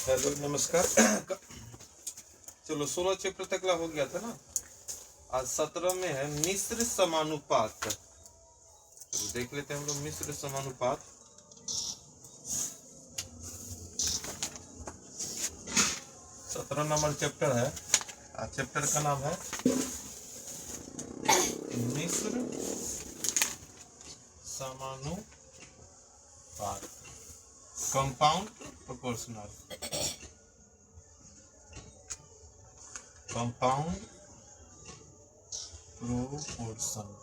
Hello नमस्कार। चलो 16 chapter तक ला हो गया था ना। आज 17 में है मिश्र समानुपात। तो देख लेते हैं हम लोग मिश्र समानुपात। 17 नंबर चैप्टर है। आज चैप्टर का नाम है मिश्र समानुपात, कंपाउंड प्रोपोर्शनल। Compound proportion.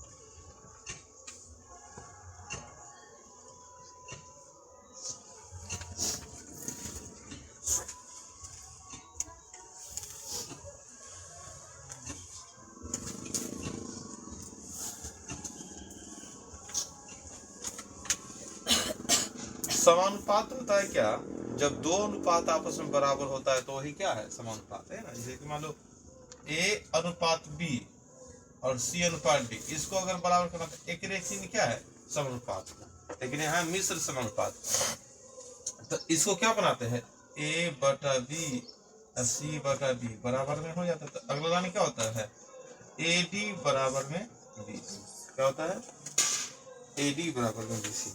समानुपात होता है क्या? जब दो अनुपात आपस में बराबर होता है तो वही क्या है? समानुपात है ना। जैसे कि मान लो A अनुपात B और C अनुपात D, इसको अगर बराबर करना तो एक रेखी क्या है? समानुपात। लेकिन यहाँ मिश्र समानुपात, तो इसको क्या बनाते हैं? A बटा B C बटा B बराबर में हो जाता है। तो अगला लाइन क्या होता है? AD बराबर में BC। क्या होता है? AD बराबर में BC।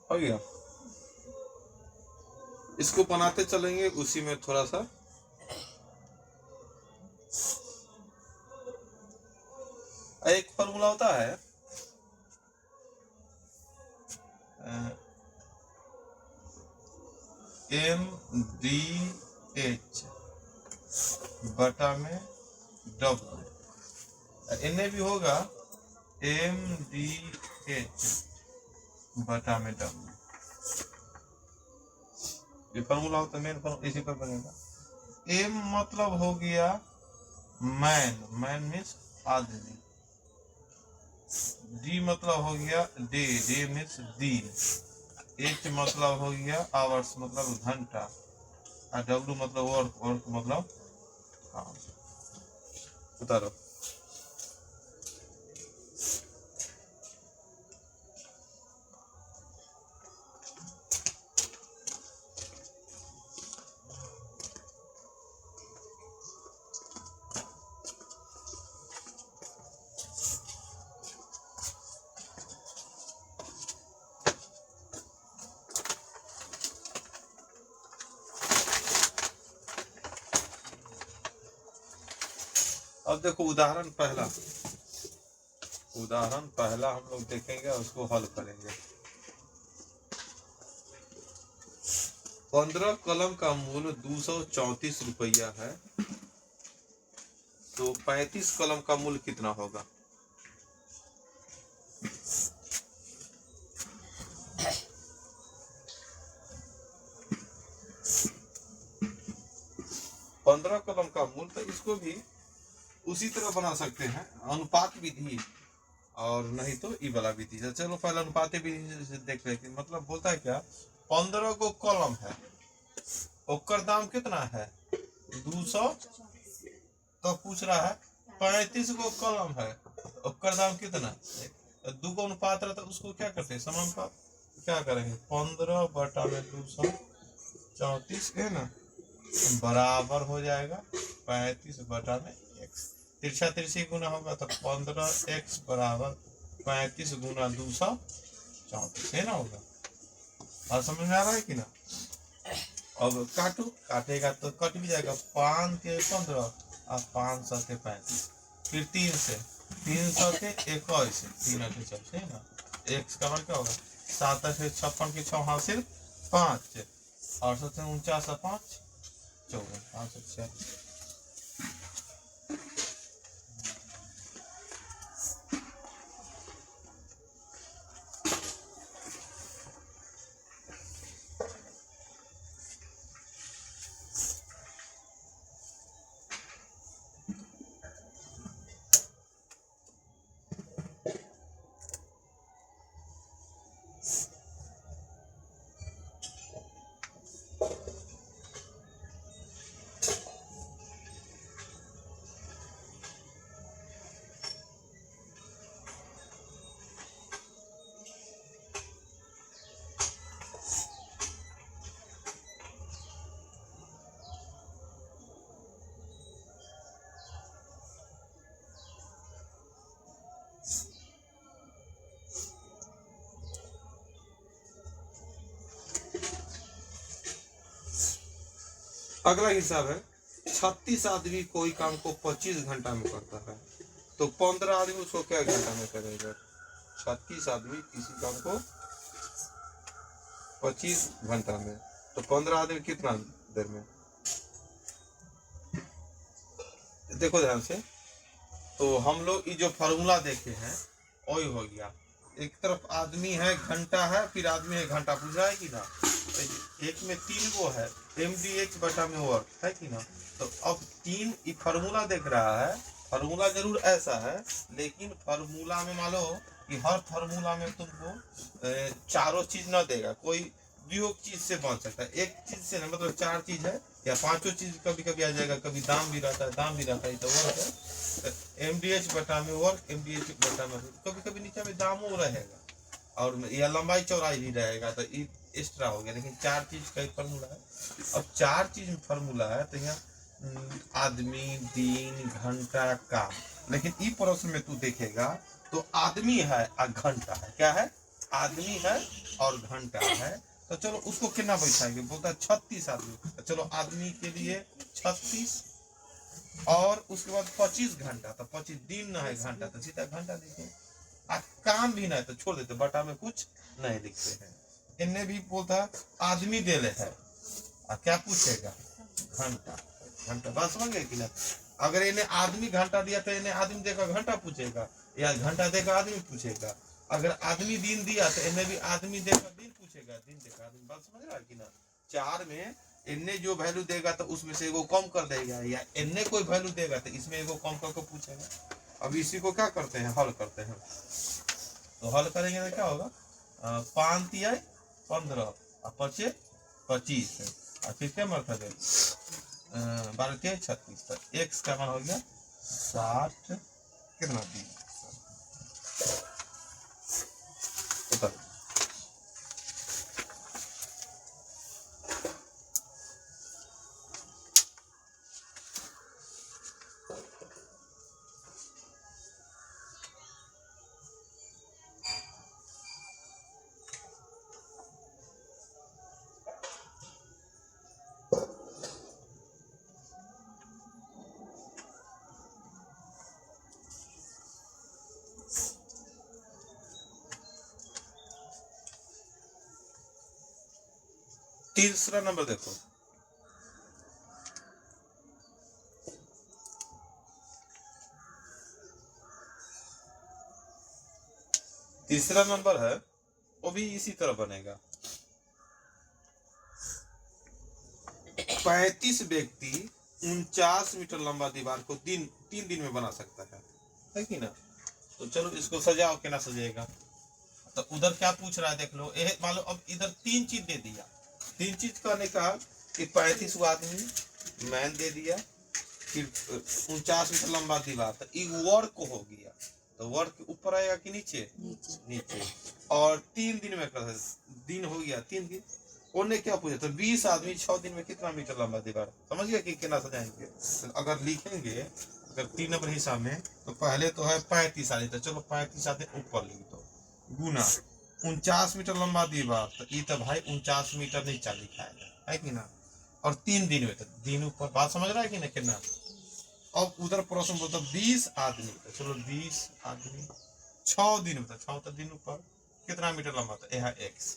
हो गया। इसको बनाते चलेंगे, उसी में थोड़ा सा एक फॉर्मूला होता है MDH बटा में W। इन्हें भी होगा MDH बटा में W। ये फॉर्मूला होता है, मेन फॉर्मूला इसी पर बनेगा। M मतलब हो गया मैन, मैन मीन्स आदमी। D मतलब हो गया डे, डे मीन्स दिन। H मतलब हो गया आवर्स, मतलब घंटा। और W मतलब वर्क, वर्क मतलब काम। उतारो। अब देखो उदाहरण पहला, उदाहरण पहला हम लोग देखेंगे, उसको हल करेंगे। 15 कलम का मूल्य 234 रुपया है, तो 35 कलम का मूल्य कितना होगा? पंद्रह कलम का मूल्य, तो इसको भी उसी तरह बना सकते हैं, अनुपात विधि और नहीं तो ई वाला विधि। चलो पहले अनुपात विधि से देख लेते हैं। मतलब बोलता है क्या? 15 को कलम है, ओकर दाम कितना है? 200। तो पूछ रहा है 35 को कलम है, ओकर दाम कितना? 2 को अनुपात रहता है, उसको क्या करते हैं? समानुपात। क्या करेंगे? 15 बटा में 234 है ना, बराबर हो जाएगा 35 बटा में x। तिरछा तिरछी गुना होगा तो 15x बराबर 35 गुना 234 है ना, होगा। और समझ में आ रहा है कि ना? अब काटो, काटेगा तो कट भी जाएगा। 5 के 15 और 5 7 के 35, फिर 3 से 300 के 21, 3 के 6 है ना। x का मान क्या होगा? 7 से 56 के 6 हासिल 5 और 7 49 5 54 5 6। अगला हिसाब है 36 आदमी कोई काम को 25 घंटा में करता है, तो 15 आदमी उसको क्या घंटा में करेगा? 36 आदमी किसी काम को 25 घंटा में, तो 15 आदमी कितना देर में? देखो ध्यान से, तो हम लोग ये जो फॉर्मूला देखे हैं वही हो गया। एक तरफ आदमी है, घंटा है, फिर आदमी है, घंटा पूछ रहा है कि ना। तो एक में 3 गो है, mdh बटा में वर्क है कि ना। तो अब 3 ये फॉर्मूला देख रहा है, फॉर्मूला जरूर ऐसा है, लेकिन फॉर्मूला में मान लो कि हर फॉर्मूला में तुमको चारों चीज ना देगा, कोई दो चीज से बन सकता है, एक चीज से ना, मतलब 4 चीज है या 5 चीज कभी कभी आ जाएगा, कभी दाम भी रहता है, दाम भी रहता है, तो वर्क है, mdh बटा में वर्क, mdh बटा में, कभी कभी नीचे में दामो रहेगा और या लंबाई चौड़ाई भी रहेगा, तो ये एक्स्ट्रा हो गया। लेकिन 4 चीज का फॉर्मूला है। अब 4 चीज में फॉर्मूला है, तो यहाँ आदमी, दिन, घंटा, काम। लेकिन ई प्रश्न में तू देखेगा तो आदमी है और घंटा है, क्या है? आदमी है और घंटा है। तो चलो उसको कितना बैठाएंगे? बोलता है 36 आदमी। तो चलो आदमी के लिए 36 और उसके बाद 25 घंटा, तो 25 दिन ना है घंटा, तो सीधा घंटा लिखे। काम भी नहीं तो छोड़ देते, बटा में कुछ नहीं लिखते हैं। इन्हें भी बोलता आदमी दे ले है, क्या पूछेगा? घंटा। घंटा बात समझ गए कि ना। अगर इन्हें आदमी घंटा दिया तो इन्हें आदमी देगा घंटा पूछेगा, या घंटा देगा आदमी पूछेगा। अगर आदमी दिन दिया तो इन्हें भी आदमी देगा दिन पूछेगा, दिन देगा आदमी। बात समझ रहा है कि ना। 4 में इन्हें जो वैल्यू देगा तो उसमें से एगो कम कर देगा, या इन्हें कोई वैल्यू देगा तो इसमें एगो कम करके पूछेगा। अब इसी को क्या करते हैं? हल करते हैं। तो हल करेंगे तो क्या होगा? 5 तिया 15 और 5 25 और फिर क्या मार्क है? 12 तिया 36। तो x का मान हो गया 60 कितना दिन। तीसरा नंबर देखो, तीसरा नंबर है, वो भी इसी तरह बनेगा। 35 व्यक्ति 49 मीटर लंबा दीवार को 3 दिन में बना सकता है कि ना। तो चलो इसको सजाओ, क्या ना सजाएगा। तो उधर क्या पूछ रहा है देख लो, मान लो अब इधर 3 चीज दे दिया। 3 चीज करने का कि 35 आदमी मैन दे दिया, फिर 49 मीटर लंबा दीवार, तो ये वर्क हो गया। तो वर्क ऊपर आएगा कि नीचे? नीचे। और 3 दिन में कर, दिन हो गया 3 दिन। उन्होंने क्या पूछा? तो 20 आदमी 6 दिन में कितना मीटर लंबा दीवार? समझ गया कि कितना सजाएंगे। तो अगर लिखेंगे, अगर 3 नंबर हिसाब में, तो पहले तो है 35 आदमी, तो चलो 35 आदमी ऊपर लिख दो, गुना 49 मीटर लंबा दीवार, तो ये तो भाई 49 मीटर नीचा लिखाएगा, है कि ना। और 3 दिन में, तो दिन ऊपर। बात समझ रहा है कि ना कितना। अब उधर प्रश्न बोलता 20 आदमी, तो चलो 20 आदमी 6 दिन में, तो 6 तो दिन ऊपर कितना मीटर लंबा, तो यह x।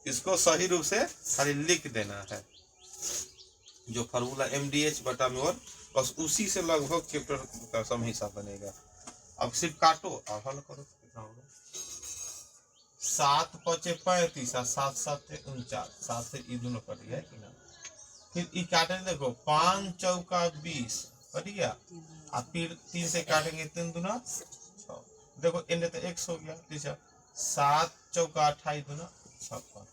इसको सही रूप से खाली लिख देना है, जो फार्मूला mdh बटा में, और बस उसी से लगभग चैप्टर का सम हिसाब बनेगा। अब सिर्फ काटो और हल करो, कितना होगा? 7 5 35 और 7 7 49, 7 से ये दोनों कट गया कि ना। फिर ये काटेंगे, देखो 5 चौका 20 कट गया, और फिर 3 से काटेंगे 3 दूना 6। देखो इन्हें तो x हो गया, ठीक है। 7 चौका 28 दूना 56।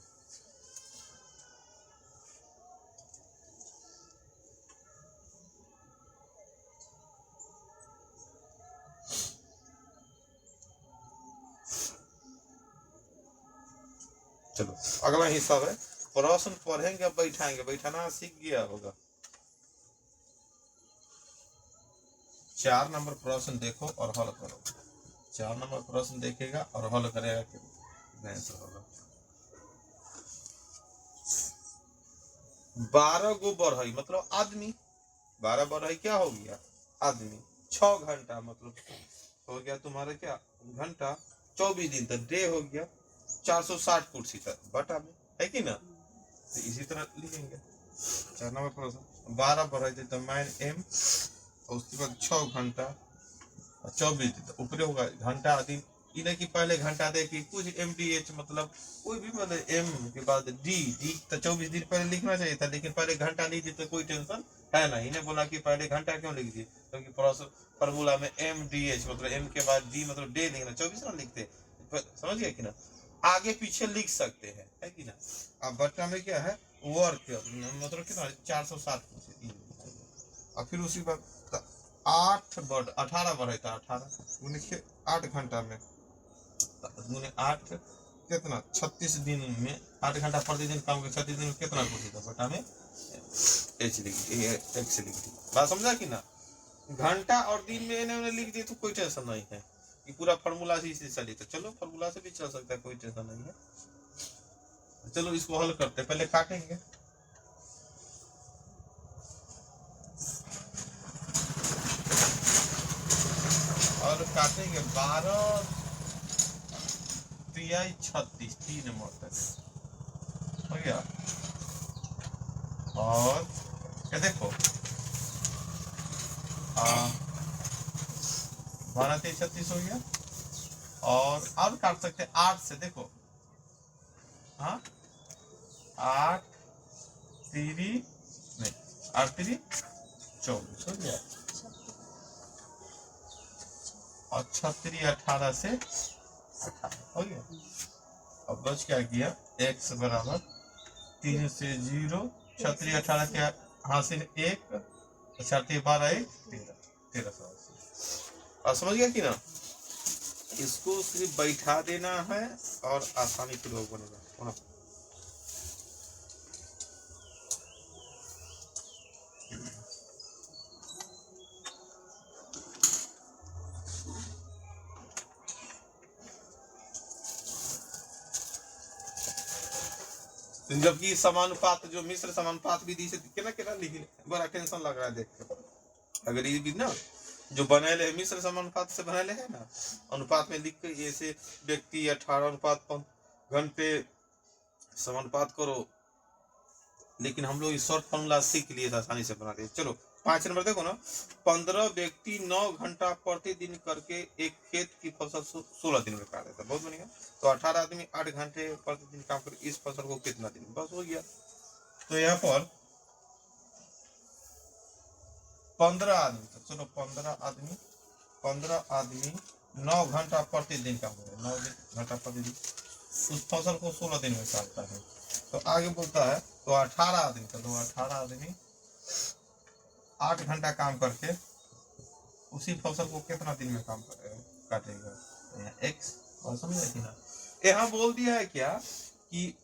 चलो अगला हिसाब है, प्रश्न पढ़ेंगे, अब बैठाएंगे, बैठाना सीख गया होगा। 4 नंबर प्रश्न देखो और हल करो। 4 नंबर प्रश्न देखेगा और हल करेगा कि नहीं होगा। 12 गो बढ़ई मतलब आदमी, 12 बढ़ई क्या हो गया आदमी, 6 घंटा मतलब हो गया तुम्हारा क्या घंटा, 24 दिन तक डे हो गया, 460 कुर्सी तक बटा में, है कि ना। तो इसी तरह लिखेंगे 4 नंबर प्रश्न, 12 बढ़ई तो माइन एम, और उसके बाद 6 घंटा 24 दिन तक ऊपरे होगा घंटा दिन, इन्हें कि पहले घंटा दे कि कुछ MDH मतलब कोई भी मतलब एम के बाद डी, डी तो 24 दिन पहले लिखना चाहिए था, लेकिन पहले घंटा लिख दी तो कोई टेंशन है ना। इन्हें बोला कि पहले घंटा क्यों लिख दिए, क्योंकि फॉर्मूला में MDH मतलब एम के बाद डी मतलब डे लिखना, 24 ना लिखते, समझ गया कि ना। आगे पीछे लिख सकते हैं, है कि ना। अब बट्टा में क्या है वर्क मतलब कितना 460, और फिर उसी बाद 18 बढ़े था, 18 8 घंटा में गुने 8 कितना 36 दिन में 8 घंटा प्रतिदिन काम के 36 दिन में कितना कुर्सी था बटा में एच लिख दी। बात समझा कि ना। घंटा और दिन में इन्होंने लिख दिए तो कोई टेंशन नहीं है, कि पूरा फॉर्मूला से इसी चली, तो चलो फॉर्मूला से भी चल सकता है, कोई टेंशन नहीं है। चलो इसको हल करते, पहले काटेंगे, और काटेंगे 12 तिहाई 36 3 नंबर हो गया, और क्या देखो 12 3 36 हो गया, और काट सकते हैं 8 से, देखो हाँ 8 3 नहीं 8 3 24 हो गया, और 36 18 से 18 हो गया। अब बच क्या किया x बराबर 3 से 0, 36 18 के हासिल 1, 36 12 1 13 1380। और समझ गया कि ना। इसको सिर्फ बैठा देना है और आसानी पूर्वक बनेगा। जबकि समानुपात जो मिश्र समानुपात विधि से कितना कितना लिखे, बड़ा टेंशन लग रहा है देख के। अगर ये भी ना जो बनेले मिश्र समानुपात से बनेले है ना, अनुपात में लिख के ऐसे व्यक्ति 18 अनुपात घंटे समानुपात करो, लेकिन हम लोग शॉर्ट फॉर्मूला सीख लिए आसानी से बना रहे। चलो 5 नंबर देखो ना, 15 व्यक्ति 9 घंटा प्रतिदिन करके एक खेत की फसल 16 दिन में काट देता, बहुत बढ़िया। तो 18 आदमी 8 घंटे प्रतिदिन काम कर इस फसल को कितना दिन, बस हो गया। तो यहाँ पर 15 आदमी, तो चलो 15 आदमी 9 घंटा प्रतिदिन काम करे, 9 घंटा प्रतिदिन उस फसल को 16 दिन में काटता है। तो आगे बोलता है तो 18 आदमी, तो 18 आदमी 8 घंटा काम करके उसी फसल को कितना दिन में काम काटेगा, एक्स। और समझ रहे ना, यहाँ बोल दिया है क्या कि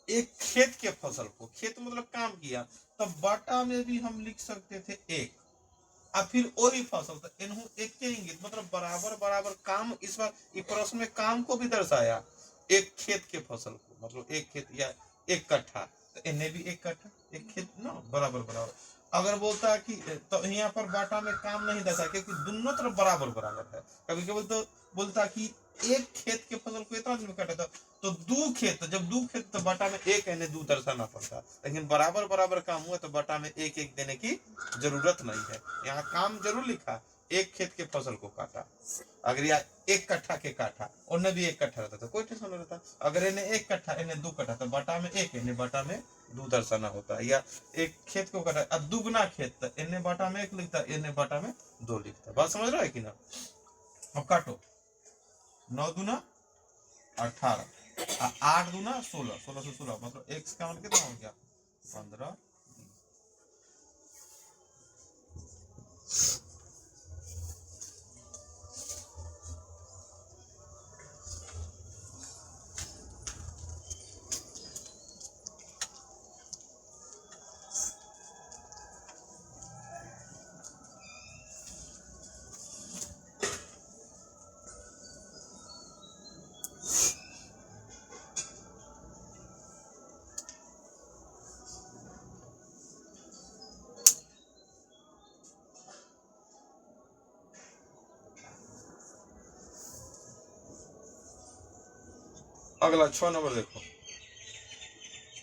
एक खेत के फसल को, खेत मतलब काम किया, तब बाटा में भी हम लिख सकते थे एक, और फिर वही फसल तो इन्हों एक के इंगित मतलब बराबर बराबर काम, इस बार इस प्रश्न में काम को भी दर्शाया, एक खेत के फसल को मतलब एक खेत या एक कट्ठा, तो इन्हें भी एक कट्ठा एक खेत ना बराबर बराबर। अगर बोलता है कि तो यहाँ पर बाटा में काम नहीं दर्शा, क्योंकि दोनों तरफ बराबर बराबर है। कभी कभी तो बोलता कि एक खेत के फसल को इतना दिन में काटा था, तो दो खेत, जब दो खेत तो बाटा में एक इन्हें दो दर्शाना पड़ता, लेकिन बराबर बराबर काम हुआ तो बाटा में एक एक देने की जरूरत नहीं है। यहाँ काम जरूर लिखा, एक खेत के फसल को काटा, अगर या एक कट्ठा के काटा, उन्हें भी एक कट्ठा रहता तो कोई टेंशन नहीं रहता। अगर इन्हें एक कट्ठा इन्हें 2 कट्ठा, तो बाटा में एक इन्हें बाटा में 2 दर्शाना होता है। या एक खेत को काटा अब दुगना खेत, तो इन्हें बाटा में 1 लिखता, इन्हें बाटा में 2 लिखता। बात समझ रहा है कि ना। अब काटो 9 दूना 18, 8 दूना 16, 16 से 16 मतलब x का मान कितना हो गया 15। अगला 6 नंबर देखो,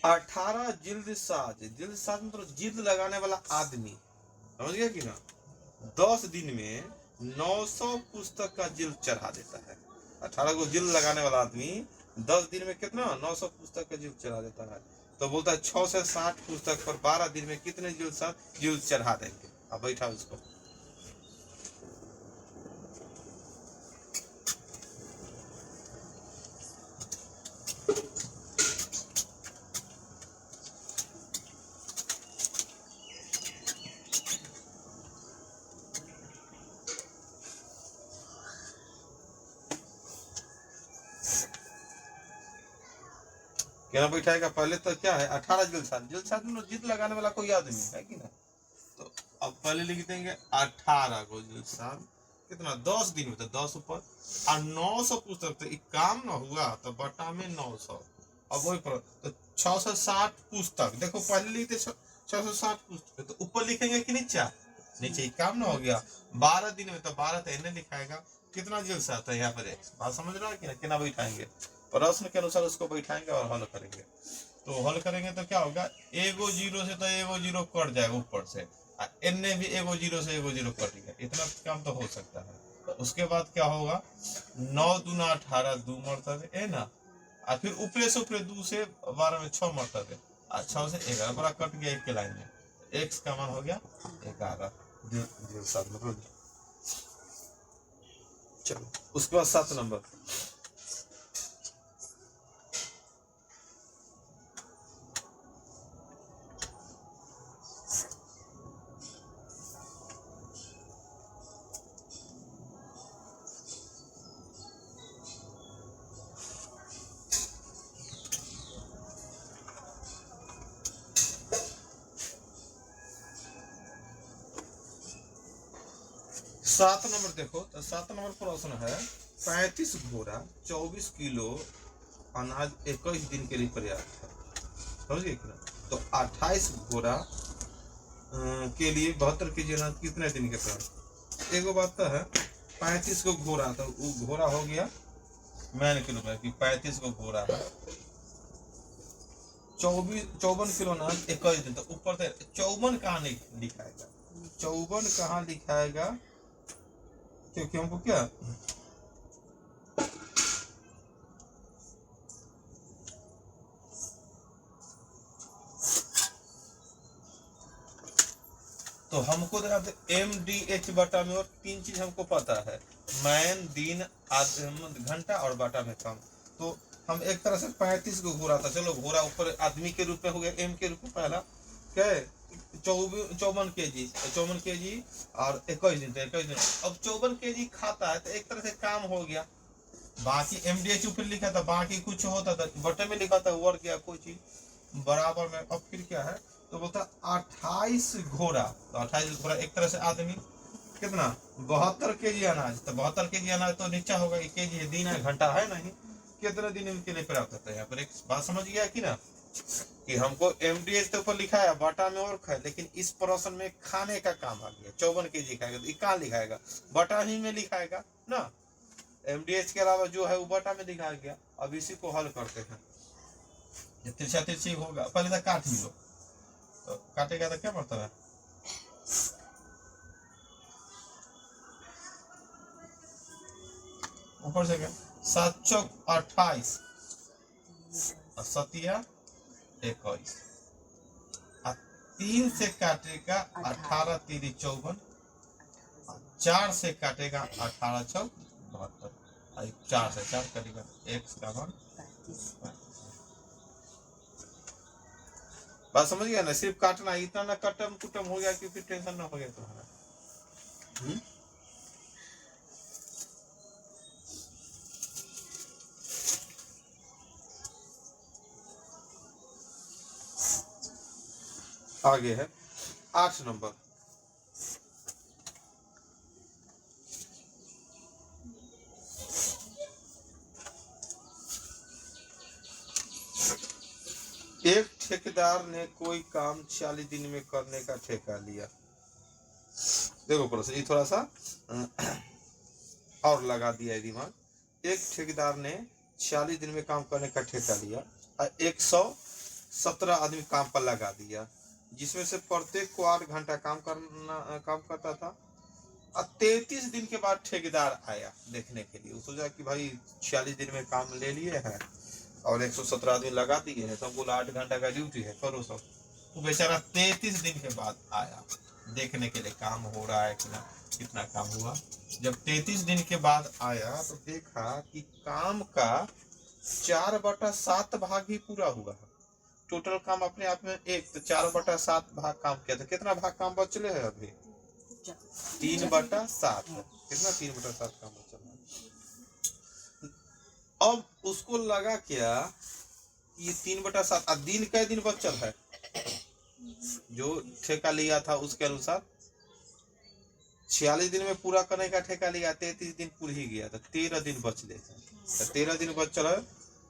18 जिल्द साज मतलब जिल्द लगाने वाला आदमी, समझ गया कि ना, 10 दिन में 900 पुस्तक का जिल्द चढ़ा देता है। 18 को जिल्द लगाने वाला आदमी 10 दिन में कितना 900 पुस्तक का जिल्द चढ़ा देता है। तो बोलता है 6 से 60 पुस्तक पर 12 दिन में कितने जिल्द चढ़ा देंगे। अब बैठा उसको, क्या बैठाएगा। पहले तो क्या है 18 जिल्द में जिल्द लगाने वाला कोई आदमी है कि ना। तो अब पहले लिख देंगे 18 को जिल्द कितना 10 दिन में, तो 10 ऊपर और 900 पुस्तक, तो एक काम ना हुआ तो बटा में 900। अब वही पर तो 660 पुस्तक, देखो पहले लिखते 660 पुस्तक, तो ऊपर लिखेंगे कि नीचे काम ना हो गया। 12 दिन में, तो 12 तो इन्हें लिखाएगा कितना जिल्द आता है यहाँ पर x। बात समझ रहा है कि कितना बैठाएंगे, प्रश्न के अनुसार उसको बैठाएंगे और हल करेंगे। तो हल करेंगे तो क्या होगा, एगो जीरो से तो एगो जीरो कट जाएगा ऊपर से, एन भी एगो जीरो से एगो जीरो कट गया, इतना काम तो हो सकता है। उसके बाद क्या होगा, 9 दूना 18, 2 मरतबे है ना, और फिर ऊपरे से ऊपरे 2 से 12 में 6 मरतबे, और 6 से 11 बड़ा कट गया एक के लाइन में, एक्स का मान हो गया 11। मतलब चलो उसके बाद 7 नंबर, सात नंबर देखो। तो 7 नंबर प्रश्न है, 35 घोड़ा 24 किलो अनाज 21 दिन के लिए पर्याप्त है, समझिए कि ना। तो 28 घोड़ा के लिए 72 केजी अनाज कितने दिन के पर्याप्त। एगो बात तो है 35 को घोड़ा, तो वो घोड़ा हो गया मैन किलो में कि 35 को घोड़ा है, 54 किलो अनाज 21 दिन। तो ऊपर से 54 कहाँ लिखाएगा, 54 कहाँ लिखाएगा, क्योंकि हमको क्या तो हमको MDH बटा में, और 3 चीज हमको पता है, मैन, दिन, घंटा और बटा में कम। तो हम एक तरह से 35 को घोड़ा था, चलो घोड़ा ऊपर आदमी के रूप में हो गया, एम के रूप में पहला क्या है 54 केजी और 21 दिन, 21 दिन। अब 54 केजी खाता है तो एक तरह से काम हो गया। बाकी MDH ऊपर लिखा था, बाकी कुछ होता था बटे में लिखा था वर्ग या कोई चीज बराबर में। अब फिर क्या है, तो बोलता 28 घोड़ा, तो 28 घोड़ा एक तरह से आदमी कितना 72 केजी अनाज, तो 72 केजी अनाज तो नीचा होगा, केजी है, दिन है, घंटा है नहीं, कितने दिन के लिए प्राप्त होता है। यहाँ पर एक बात समझ गया कि ना, कि हमको MDH के ऊपर लिखा है बटा में और है, लेकिन इस प्रश्न में खाने का काम आ गया, 54 केजी खाएगा तो कहाँ लिखाएगा, बटा ही में लिखाएगा ना। MDH के अलावा जो है वो बटा में दिखाया गया। अब इसी को हल करते हैं, तिरछा तिरछी होगा, पहले तो काट ही लो, तो काटेगा तो क्या मतलब है, ऊपर से क्या 7 चौक 28 और 7 21, 3 से काटेगा 18 3 54, 4 से काटेगा 18 चौक 72, 4 से 4 कटेगा, x का मान 35। बात समझ गया ना, सिर्फ काटना, इतना ना कटम कुटम हो गया कि फिर टेंशन ना हो गया तुम्हारा। आगे है 8 नंबर, एक ठेकेदार ने कोई काम 40 दिन में करने का ठेका लिया। देखो प्रश्न ये थोड़ा सा और लगा दिया है दिमाग। एक ठेकेदार ने 46 दिन में काम करने का ठेका लिया और 117 आदमी काम पर लगा दिया, जिसमें से प्रत्येक को 8 घंटा काम करता था। और 33 दिन के बाद ठेकेदार आया देखने के लिए। वो सोचा कि भाई 46 दिन में काम ले लिए हैं और 117 आदमी लगा दिए हैं, सब बोला 8 घंटा का ड्यूटी है, करो सब। तो बेचारा 33 दिन के बाद आया देखने के लिए काम हो रहा है कि ना, कितना काम हुआ। जब 33 दिन के बाद आया तो देखा कि काम का 4/7 भाग ही पूरा हुआ है। टोटल काम अपने आप में एक, तो 4/7 भाग काम किया था। कितना भाग काम बचले है अभी? 3/7। कितना? 3/7 काम बचा है। अब उसको लगा क्या ये 3/7 दिन कै दिन बचल है, जो ठेका लिया था उसके अनुसार 46 दिन में पूरा करने का ठेका लिया, 33 दिन पूरा ही गया था, 13 दिन बच ले थे। 13 दिन बचल है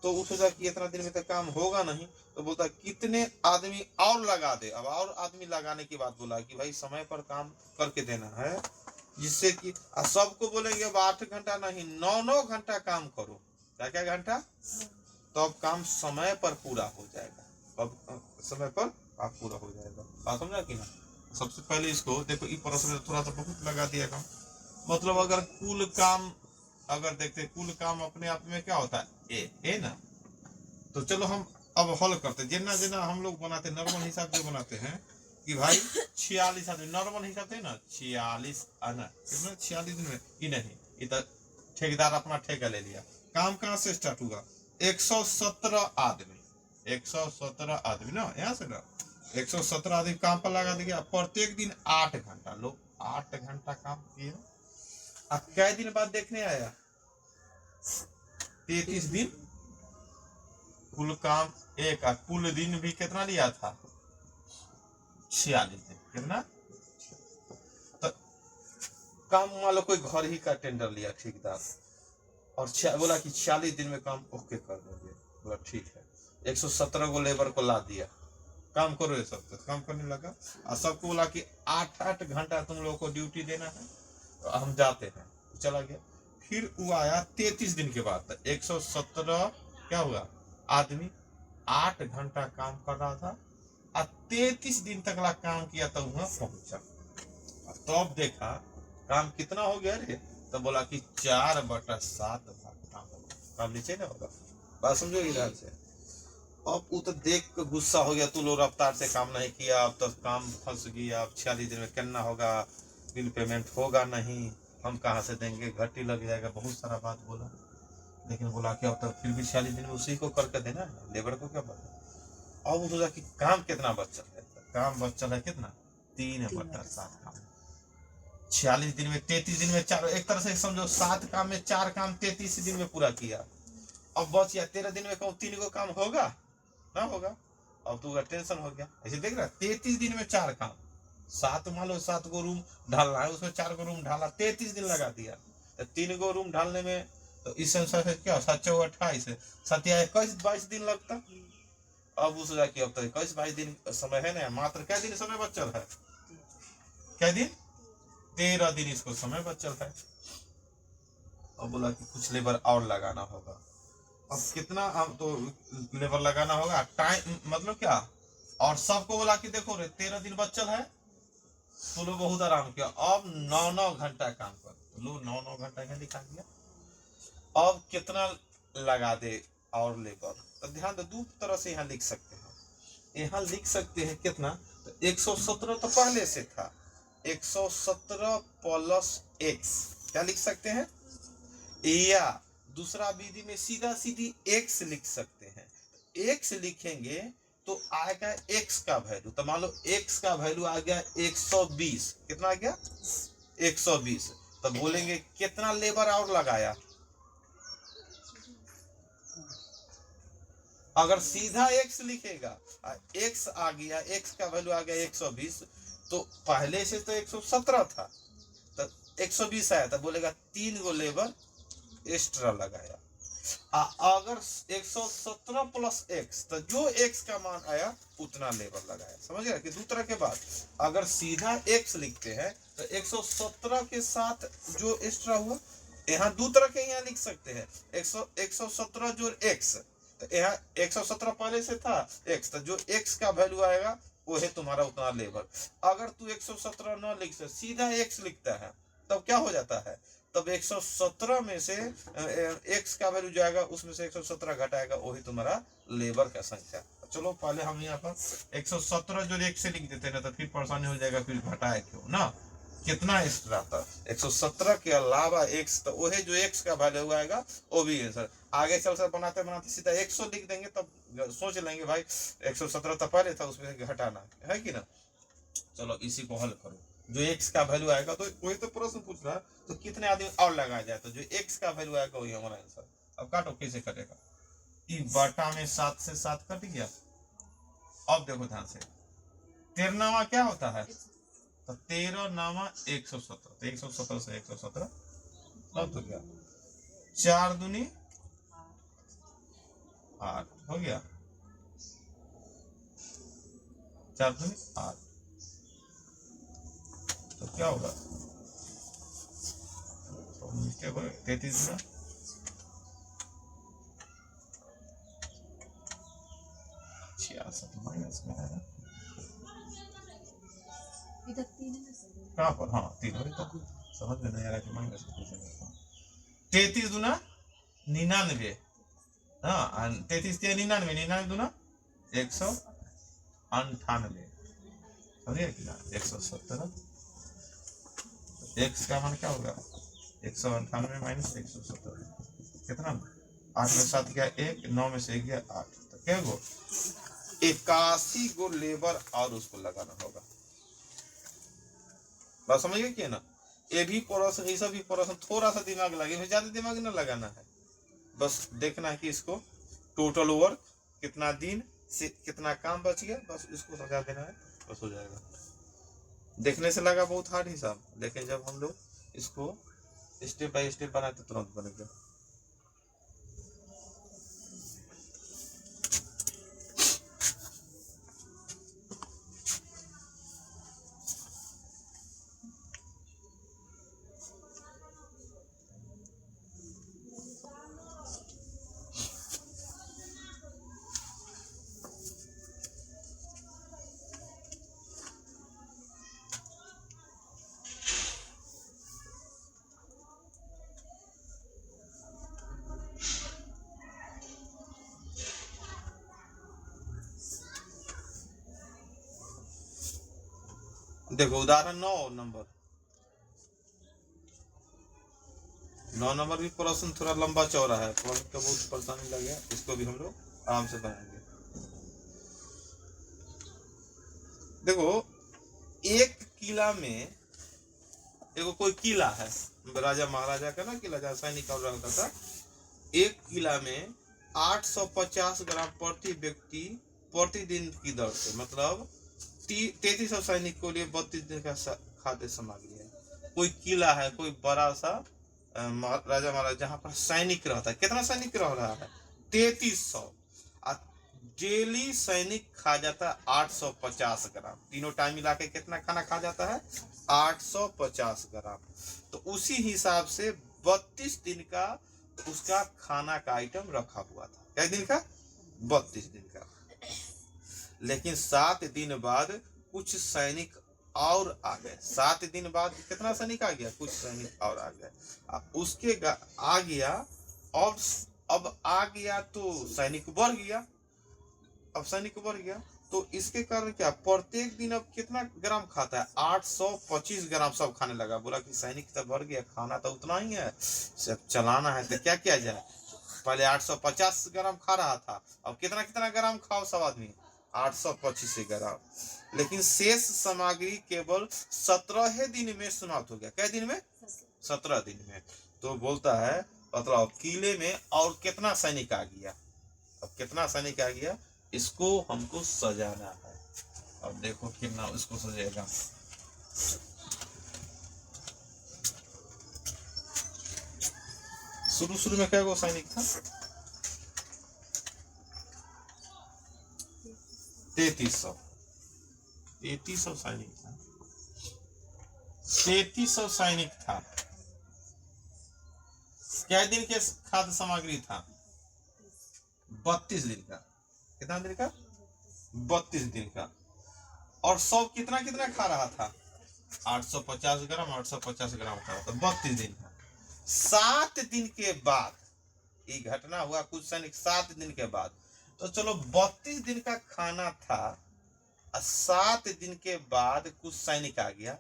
तो वो सोचा कि इतना दिन में तो काम होगा नहीं, तो बोलता कितने आदमी और लगा दे। अब और आदमी लगाने की बात बोला कि भाई समय पर काम करके देना है, जिससे कि सबको बोलेंगे अब 8 घंटा नहीं 9 घंटा काम करो। क्या घंटा? तो अब काम समय पर पूरा हो जाएगा। अब समय पर आप पूरा हो जाएगा। बात समझा कि ना? सबसे पहले इसको देखो, ई प्रश्न में थोड़ा सा बहुत लगा दिया काम। मतलब अगर कुल काम अगर देखते कुल काम अपने आप में क्या होता है ए ना, तो चलो हम अब हल करते। जितना जितना हम लोग बनाते नॉर्मल हिसाब से बनाते हैं कि भाई 46 आदमी नॉर्मल हिसाब से ना 46 आना कितना 46 दिन में ही नहीं, इधर ठेकेदार अपना ठेका ले लिया। काम कहाँ से स्टार्ट हुआ? 117 आदमी 117 आदमी ना, यहाँ से ना 117 आदमी काम पर लगा दिया। प्रत्येक दिन 8 घंटा, लोग 8 घंटा काम किए। अब कै दिन बाद देखने आया? 33 दिन। कुल काम एक, कुल दिन भी कितना लिया था? 46 दिन। कितना? तो काम मान लो कोई घर ही का टेंडर लिया ठेकेदार और बोला कि 46 दिन में काम ओके कर दोगे। बोला ठीक है। 117 को लेबर को ला दिया, काम करो ये सब। तो काम करने लगा और सबको बोला कि 8-8 घंटा तुम लोगों को ड्यूटी देना है, तो हम जाते हैं। चला गया। फिर वो आया 33 दिन के बाद। 117 क्या हुआ आदमी 8 घंटा काम कर रहा था और 33 दिन तक ला काम किया, तब वहां पहुंचा। तब देखा काम कितना हो गया रे, तो बोला कि 4/7 भाग काम नीचे ना होगा। बात समझो इधर से। अब वो तो देख के गुस्सा हो गया, तू लोग रफ्तार से काम नहीं किया, अब तो काम फंस गया। अब 46 दिन में करना होगा, बिल पेमेंट होगा नहीं, हम कहाँ से देंगे, घटी लग जाएगा। बहुत सारा बात बोला, लेकिन बोला कि अब तो फिर भी 46 दिन में उसी को करके देना है, लेबर को क्या पता। अब वो सोचा कि काम कितना बचल है, काम बचल है कितना? 3/7 काम। 46 दिन में 33 दिन में 4, एक तरह से समझो 7 काम में 4 काम 33 दिन में पूरा किया। अब बच गया 13 दिन में 3 को काम होगा ना होगा। अब तो टेंशन हो गया। ऐसे देख रहा 33 दिन में 4 काम, 7 मान लो 7 को रूम ढालना है, उसमें 4 को रूम ढाला, 33 दिन लगा दिया। तो 3 को रूम ढालने में तो इस अनुसार से क्या 7-4-28 21-22 दिन लगता। अब उस जाके अब तो 21-22 दिन समय है ना, मात्र क्या दिन समय बचल है? क्या दिन? 13 दिन इसको समय बचल है। अब बोला कि कुछ लेबर और लगाना होगा। अब कितना तो लेबर लगाना होगा, टाइम मतलब क्या। और सबको बोला कि देखो रे 13 दिन बचल है, तो लोग बहुत आराम किया। अब 9-9 घंटा काम कर, तो लोग 9-9 घंटा का दिखा दिया। अब कितना लगा दे और लेबर, तो ध्यान दो 2 तरह से यहाँ लिख सकते हैं। यहाँ लिख सकते हैं कितना, तो 117 तो पहले से था, 117 + x क्या लिख सकते हैं, या दूसरा विधि में सीधा सीधी x लिख सकते हैं। x लिखेंगे तो आएगा x का वैल्यू, तो मान लो x का वैल्यू आ गया 120। कितना आ गया? 120। तो बोलेंगे कितना लेबर और लगाया। अगर सीधा x लिखेगा, x आ गया, x का वैल्यू आ गया 120, तो पहले से तो 117 था, तो 120 आया, तो बोलेगा 3 गो लेबर एक्स्ट्रा लगाया। अगर 117 + x, तो जो x का मान आया उतना लेबर लगाया। समझ गया कि दूसरा के बाद अगर सीधा x लिखते हैं तो 117 के साथ जो एक्स्ट्रा हुआ यहाँ दो तरह के यहाँ लिख सकते हैं 117 जोड़ x, तो यहाँ 117 पहले से था x, तो जो x का वैल्यू आएगा वो है तुम्हारा उतना लेबर। अगर तू 117 न लिख से सीधा x लिखता है तब क्या हो जाता है, तब 117 में से x का वैल्यू जाएगा, उसमें से 117 घटाएगा, वही तुम्हारा लेबर का संख्या। चलो पहले हम यहाँ पर 117 जो x से लिख देते हैं ना, तो फिर परेशानी हो जाएगा, फिर घटाए क्यों ना, कितना एक्स्ट्रा था 117 के अलावा x, तो वही जो x का वैल्यू आएगा वो भी है सर। आगे चल सर बनाते बनाते सीधा 100 लिख देंगे, तब सोच लेंगे भाई 117 तो पहले था, उसमें घटाना है कि ना। चलो इसी को हल करो, जो x का वैल्यू आएगा, तो वही तो प्रश्न पूछ रहा है, तो कितने आदमी और लगाया जाए, तो जो x का वैल्यू आएगा वही हमारा आंसर। अब काटो, कैसे कटेगा, बटा में 7 से 7 कट गया। अब देखो ध्यान से, 13 नामा क्या होता है, तो 13 नामा 117, तो 117 से 117 अब तो क्या 4 दूनी 8 हो गया, 4 दूनी 8, तो क्या होगा, तो मिस्टेक हो 33 में 66 माइनस में है ना, कहाँ पर, हाँ 3 हो, तो समझ में नहीं आ रहा कि माइनस में पूछेंगे। 33 दूना 99, हाँ 33 के 99, 99 दूना 198, समझिए कि ना 117, x का मान क्या होगा 198 माइनस 117 कितना, 8 में 7 गया 1, 9 में से 1 गया 8, तो क्या गो 81 गो लेबर और उसको लगाना होगा। बात समझ गए कि ना, ये भी प्रश्न, ये सब भी प्रश्न थोड़ा सा दिमाग लगे, ज्यादा दिमाग न लगाना है, बस देखना है कि इसको टोटल वर्क कितना दिन से कितना काम बच गया, बस इसको समझा देना है, बस हो जाएगा। देखने से लगा बहुत हार्ड हिसाब, लेकिन जब हम लोग इसको स्टेप बाय स्टेप बनाते तुरंत बनेगा। देखो उदाहरण 9 नंबर, 9 नंबर भी प्रश्न थोड़ा लंबा चौड़ा है, प्रश्न का बहुत परेशानी लगे, इसको भी हम लोग आराम से बनाएंगे। देखो एक किला में, देखो कोई किला है, राजा महाराजा का ना किला, जहाँ सैनिक और रहता था, एक किला में 850 ग्राम प्रति व्यक्ति प्रतिदिन की दर से, मतलब 3300 सैनिक के लिए 32 दिन का खाद्य सामग्री है। कोई किला है, कोई बड़ा सा राजा महाराजा, जहाँ पर सैनिक रहता है, कितना सैनिक रह रहा है 3300, डेली सैनिक खा जाता है 850 ग्राम, तीनों टाइम मिला के कितना खाना खा जाता है 850 ग्राम, तो उसी हिसाब से 32 दिन का उसका खाना का आइटम रखा हुआ था। क्या दिन का 32 दिन का, लेकिन 7 दिन बाद कुछ सैनिक और आ गए, 7 दिन बाद कितना सैनिक आ गया, कुछ सैनिक और आ गए, उसके आ गया, अब आ गया तो सैनिक बढ़ गया, अब सैनिक बढ़ गया, तो इसके कारण क्या प्रत्येक दिन अब कितना ग्राम खाता है 825 ग्राम सब खाने लगा। बोला कि सैनिक तो बढ़ गया, खाना तो उतना ही है, सब चलाना है, तो क्या किया जाए, पहले 850 ग्राम खा रहा था, अब कितना कितना ग्राम खाओ सब आदमी 825 ग्राम, लेकिन शेष सामग्री केवल 17 दिन में समाप्त हो गया। क्या दिन में 17 दिन में, तो बोलता है मतलब किले में और कितना सैनिक आ गया, अब कितना सैनिक आ गया, इसको हमको सजाना है। अब देखो कितना इसको सजेगा, शुरू में क्या सैनिक था 3300 सैनिक था, 3300 सैनिक था, क्या दिन के खाद्य सामग्री था? 32 दिन का। कितना दिन का? 32 दिन का। और सब कितना कितना खा रहा था? 850 ग्राम 850 ग्राम खा रहा था 32 दिन का। 7 दिन के बाद ये घटना हुआ, कुछ सैनिक 7 दिन के बाद। तो चलो 32 दिन का खाना था, 7 दिन के बाद कुछ सैनिक आ गया,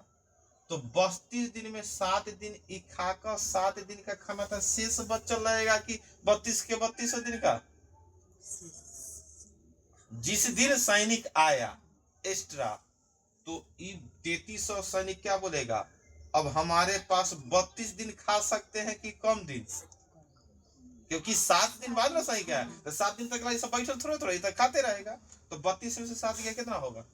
तो 32 दिन में 7 दिन ई खाकर 7 दिन का खाना था, शेष बचल रहेगा कि 32 के 32 दिन का? जिस दिन सैनिक आया एक्स्ट्रा, तो ये 3300 सैनिक क्या बोलेगा, अब हमारे पास 32 दिन खा सकते हैं कि कम दिन? क्योंकि 7 दिन बाद ना सही क्या है, तो 7 दिन तक सब बैठल थोड़ा थोड़ा तक खाते रहेगा, तो 32 में से 7 गया कितना होगा?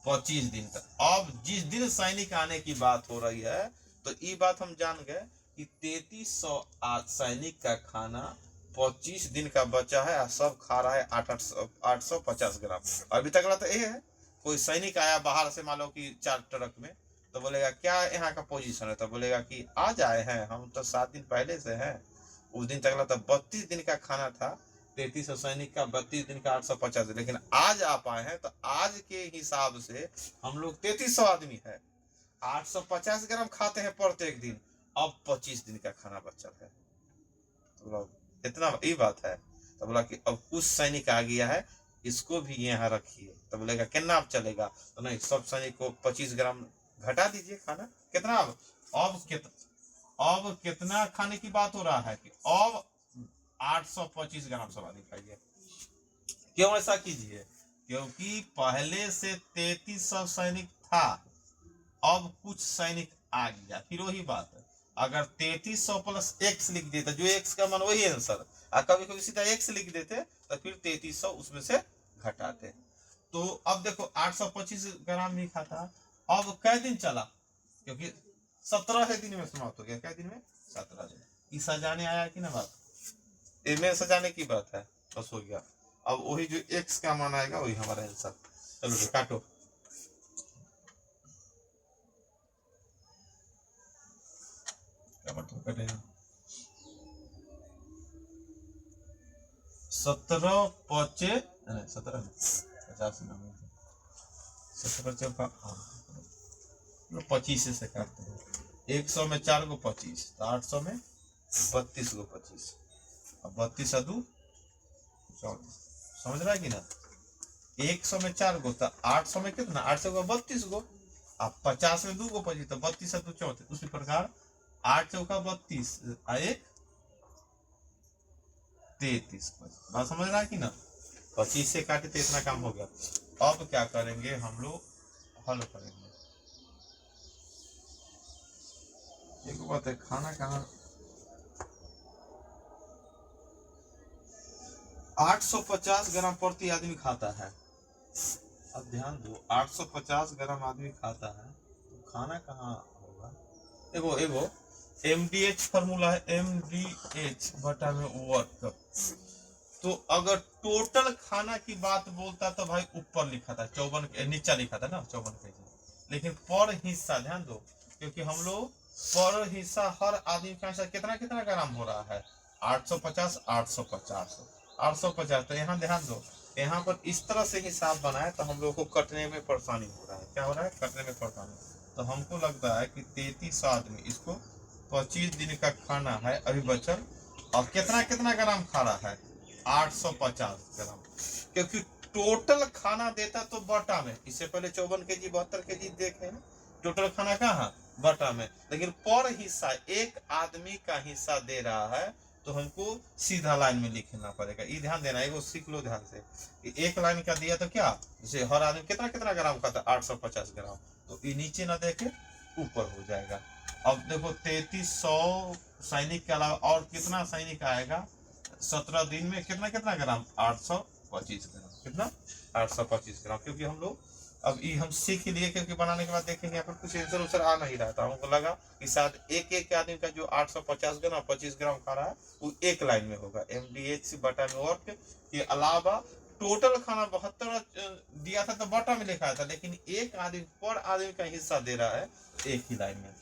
25 दिन तक। अब जिस दिन सैनिक आने की बात हो रही है, तो ये बात हम जान गए कि 3300 सैनिक का खाना 25 दिन का बचा है, सब खा रहा है 850 ग्राम। अभी तक तो ये है, कोई सैनिक आया बाहर से, मान लो कि 4 ट्रक में, तो बोलेगा क्या यहाँ का पोजीशन है, तो बोलेगा कि आज आए हैं हम तो 7 दिन पहले से हैं। उस दिन तक तो 32 दिन का खाना था, 3300 सैनिक का 32 दिन का 850, लेकिन आज आप आए हैं, तो आज के हिसाब से हम लोग 3300 आदमी है, 850 ग्राम खाते हैं प्रत्येक दिन, अब 25 दिन का खाना बचल है। तो इतना ये बात है। तो बोला कि अब कुछ सैनिक आ गया है, इसको भी यहाँ रखिए। तो बोलेगा कितना अब चलेगा, तो नहीं, सब सैनिक को 25 ग्राम घटा दीजिए खाना। कितना अब कितना खाने की बात हो रहा है कि अब 825 ग्राम सब आदमी खाइए। क्यों ऐसा कीजिए? क्योंकि पहले से 3300 सैनिक था, अब कुछ सैनिक आ गया। फिर वही बात है, अगर 3300 प्लस x लिख देते, जो x का मान वही आंसर, कभी कभी सीधा x लिख देते, तो फिर 3300 उसमें से घटाते। तो अब देखो 825 ग्राम भी खाता, अब कै दिन चला? क्योंकि 17 दिन में समाप्त हो गया। कै दिन में? 17 दिन। इस सजाने आया कि ना बात, इनमें सजाने की बात है, बस हो गया। अब वही जो x का मान आएगा वही हमारा आंसर। चलो काटो। क्या मतलब कटेगा? 17 5 17 50 17 25 से काटते हैं। 100 में 4 को 25, तो 800 में 32 को 25, अब 32 अदू 34। समझ रहा है कि ना? 100 में 4 को, तो 800 में कितना? 800 को 32 को, अब 50 में 2 को 25, तो 32 अदू 34। उसी प्रकार 8 चौका 32, 1 33। बात समझ रहा है कि ना? 25 से काटे तो इतना काम हो गया। अब क्या करेंगे हम लोग, हल करेंगे। एक बात है, खाना कहाँ 850 ग्राम प्रति आदमी खाता है। अब ध्यान दो, 850 ग्राम आदमी खाता है, तो खाना कहाँ होगा? एगो एगो MDH फॉर्मूला है, MDH बटा में वर्क। तो अगर टोटल खाना की बात बोलता तो भाई ऊपर लिखा था 54, नीचा लिखा था ना 54 kg, लेकिन पर हिस्सा ध्यान दो, क्योंकि हम लोग पर हिस्सा हर आदमी का हिस्सा कितना कितना ग्राम हो रहा है, 850 850 850। तो यहाँ ध्यान दो, यहाँ पर इस तरह से हिसाब बनाए तो हम लोग को कटने में परेशानी हो रहा है। क्या हो रहा है? कटने में परेशानी। तो हमको लगता है कि 3300 आदमी, इसको 25 दिन का खाना है अभी बचल, और कितना कितना ग्राम खा रहा है? 850 ग्राम। क्योंकि टोटल खाना देता तो बटा में, इससे पहले 54 kg 72 kg देखे ना, टोटल खाना कहाँ? बटा में। लेकिन पर हिस्सा एक आदमी का हिस्सा दे रहा है, तो हमको सीधा लाइन में लिखना पड़ेगा। ये ध्यान देना, एगो सीख लो ध्यान से, एक लाइन का दिया तो क्या, जैसे हर आदमी कितना कितना ग्राम खाता? 850 ग्राम। तो ये नीचे ना देखे ऊपर हो जाएगा। अब देखो 3300 सैनिक के अलावा और कितना सैनिक आएगा 17 दिन में, कितना कितना ग्राम? 825 ग्राम। कितना? 825 ग्राम। क्योंकि हम लोग अब ये हम सीख लिए, क्योंकि बनाने के बाद देखेंगे यहाँ पर कुछ आंसर उनसर आ नहीं रहा था। हमको लगा कि शायद एक एक आदमी का जो 850 ग्राम 25 ग्राम खा रहा है वो एक लाइन में होगा। MDH बटा में वर्क के अलावा टोटल खाना 72 दिया था तो बटा में लिखा था, लेकिन एक आदमी पर आदमी का हिस्सा दे रहा है एक ही लाइन में।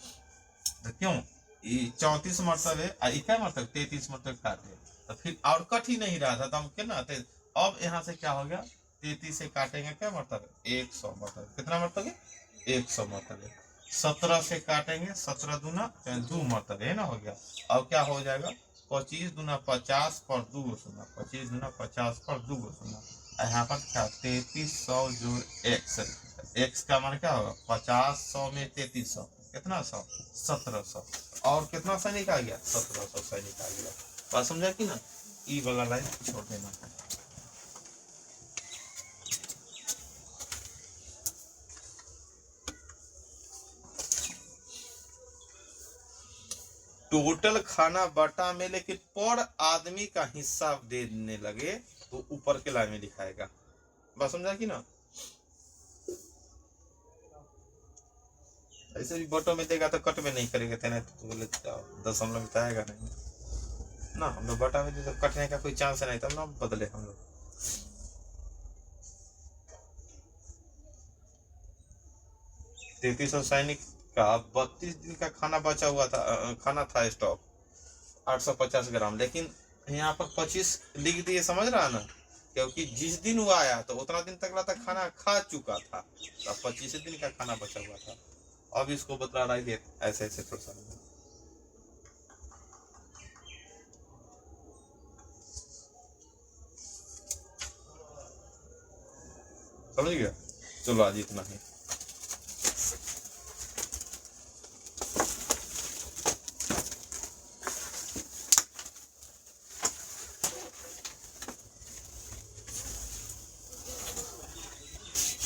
तो क्यों? ये 34 मरतबे क्या मतलब 33 मरतबे काटे, तो फिर और कट ही नहीं रहा था, तो हम क्या ना अब यहाँ से क्या हो गया, 33 से काटेंगे क्या मरतबे 100 मरतबे, कितना मरतबे 100 मरतबे। 17 से काटेंगे 17 दूना 2 मरतबे, है ना, हो गया। अब क्या हो जाएगा 25 दूना 50 पर 2 सुना, 25 दूना 50 पर 2 सुना। यहाँ पर क्या 3300 जोड़ x, x का मान क्या होगा 50, 100 में 3300 कितना 100 1700, और कितना सैनिक आ गया 1700 सैनिक आ गया। बात समझा कि ना, ई वाला लाइन छोड़ देना है। टोटल खाना बटा में, लेकिन पर आदमी का हिस्सा देने लगे तो ऊपर के लाइन में लिखाएगा। बात समझा कि ना, ऐसे भी बटों में देगा तो कट में नहीं करेंगे, तेना तो बोले दशमलव में तो आएगा नहीं ना, हम लोग बटा में तो कटने का कोई चांस नहीं, तब ना बदले हम लोग। 3300 सैनिक का 32 दिन का खाना बचा हुआ था, खाना था स्टॉक 850 ग्राम, लेकिन यहाँ पर 25 लिख दिए, समझ रहा ना, क्योंकि जिस दिन वो आया तो उतना दिन तक तक खाना खा चुका था, तो 25 दिन का खाना बचा हुआ था। अब इसको बतला रहा है ऐसे ऐसे प्रश्न में, समझ गया। चलो आज इतना ही।